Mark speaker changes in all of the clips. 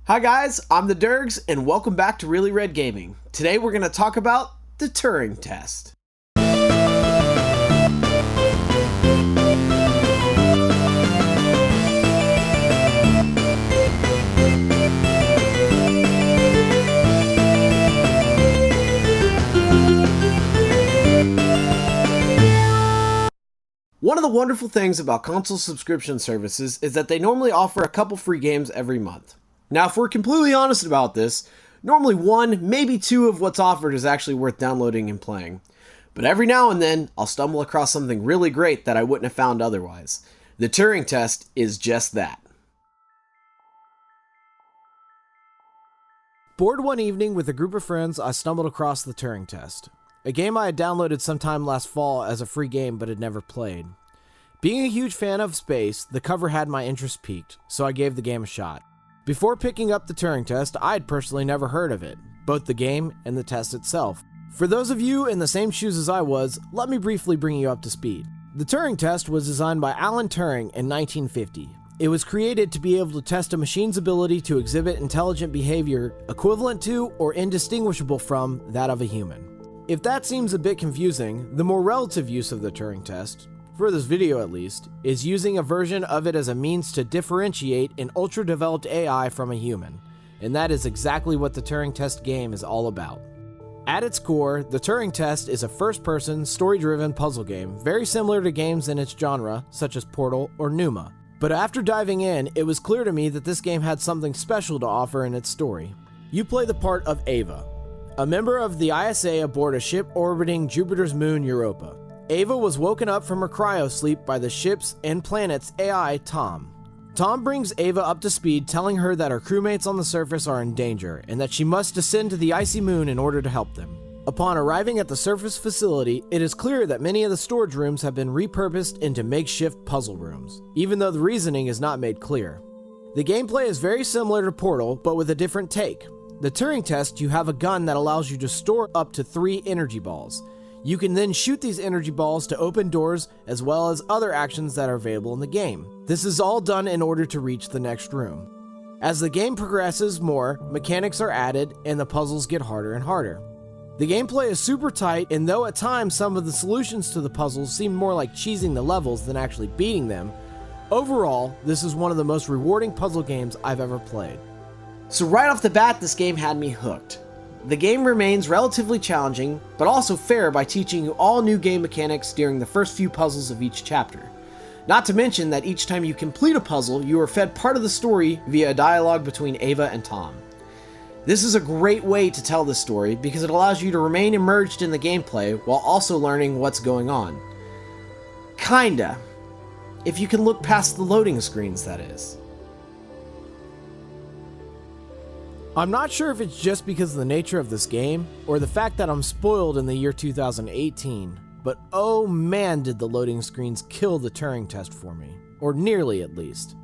Speaker 1: Hi guys, I'm the Dergs, and welcome back to Really Red Gaming. Today we're going to talk about the Turing test. One of the wonderful things about console subscription services is that they normally offer a couple free games every month. Now, if we're completely honest about this, normally one, maybe two of what's offered is actually worth downloading and playing. But every now and then, I'll stumble across something really great that I wouldn't have found otherwise. The Turing test is just that.
Speaker 2: Bored one evening with a group of friends, I stumbled across the Turing test. A game I had downloaded sometime last fall as a free game but had never played. Being a huge fan of space, the cover had my interest piqued, so I gave the game a shot. Before picking up the Turing test, I had personally never heard of it, both the game and the test itself. For those of you in the same shoes as I was, let me briefly bring you up to speed. The Turing test was designed by Alan Turing in 1950. It was created to be able to test a machine's ability to exhibit intelligent behavior equivalent to or indistinguishable from that of a human. If that seems a bit confusing, the more relative use of the Turing test, for this video at least, is using a version of it as a means to differentiate an ultra-developed AI from a human, and that is exactly what the Turing test game is all about. At its core, the Turing test is a first-person, story-driven puzzle game, very similar to games in its genre, such as Portal or Numa. But after diving in, it was clear to me that this game had something special to offer in its story. You play the part of Ava, a member of the ISA aboard a ship orbiting Jupiter's moon Europa. Ava was woken up from her cryosleep by the ship's and planet's AI, Tom. Tom brings Ava up to speed, telling her that her crewmates on the surface are in danger and that she must descend to the icy moon in order to help them. Upon arriving at the surface facility, it is clear that many of the storage rooms have been repurposed into makeshift puzzle rooms, even though the reasoning is not made clear. The gameplay is very similar to Portal, but with a different take. The Turing test, you have a gun that allows you to store up to 3 energy balls. You can then shoot these energy balls to open doors as well as other actions that are available in the game. This is all done in order to reach the next room. As the game progresses more, mechanics are added and the puzzles get harder and harder. The gameplay is super tight, and though at times some of the solutions to the puzzles seem more like cheesing the levels than actually beating them, overall, this is one of the most rewarding puzzle games I've ever played.
Speaker 1: So right off the bat, this game had me hooked. The game remains relatively challenging, but also fair by teaching you all new game mechanics during the first few puzzles of each chapter. Not to mention that each time you complete a puzzle, you are fed part of the story via a dialogue between Ava and Tom. This is a great way to tell this story because it allows you to remain immersed in the gameplay while also learning what's going on. Kinda. If you can look past the loading screens, that is.
Speaker 2: I'm not sure if it's just because of the nature of this game, or the fact that I'm spoiled in the year 2018, but oh man did the loading screens kill the Turing test for me, or nearly at least.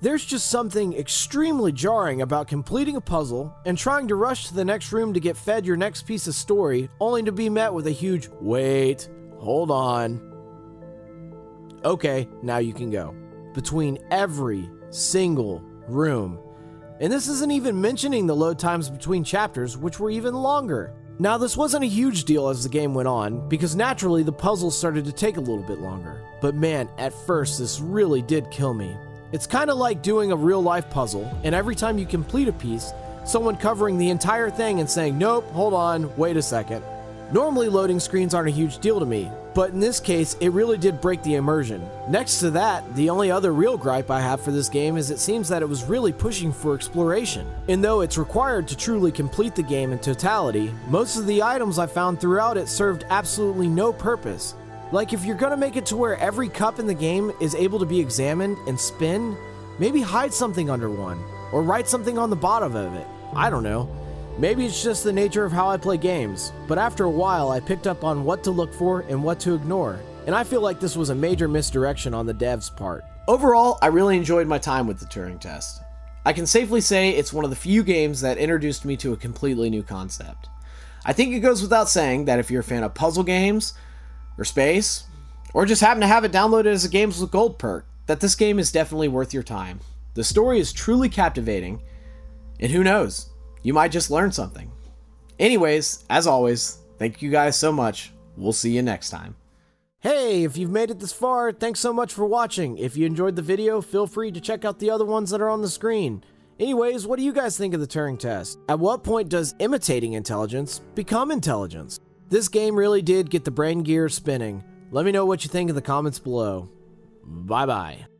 Speaker 2: There's just something extremely jarring about completing a puzzle and trying to rush to the next room to get fed your next piece of story, only to be met with a huge, "Wait, hold on. Okay, now you can go," between every single room. And this isn't even mentioning the load times between chapters, which were even longer. Now, this wasn't a huge deal as the game went on, because naturally the puzzles started to take a little bit longer. But man, at first this really did kill me. It's kind of like doing a real-life puzzle, and every time you complete a piece, someone covering the entire thing and saying, "Nope, hold on, wait a second." Normally loading screens aren't a huge deal to me, but in this case, it really did break the immersion. Next to that, the only other real gripe I have for this game is it seems that it was really pushing for exploration. And though it's required to truly complete the game in totality, most of the items I found throughout it served absolutely no purpose. Like, if you're gonna make it to where every cup in the game is able to be examined and spin, maybe hide something under one, or write something on the bottom of it. I don't know. Maybe it's just the nature of how I play games, but after a while I picked up on what to look for and what to ignore, and I feel like this was a major misdirection on the devs' part.
Speaker 1: Overall, I really enjoyed my time with the Turing test. I can safely say it's one of the few games that introduced me to a completely new concept. I think it goes without saying that if you're a fan of puzzle games, or space, or just happen to have it downloaded as a Games with Gold perk, that this game is definitely worth your time. The story is truly captivating, And who knows, you might just learn something. Anyways, as always, thank you guys so much. We'll see you next time.
Speaker 2: Hey, if you've made it this far, thanks so much for watching. If you enjoyed the video, feel free to check out the other ones that are on the screen. Anyways, what do you guys think of the Turing test? At what point does imitating intelligence become intelligence? This game really did get the brain gears spinning. Let me know what you think in the comments below. Bye bye.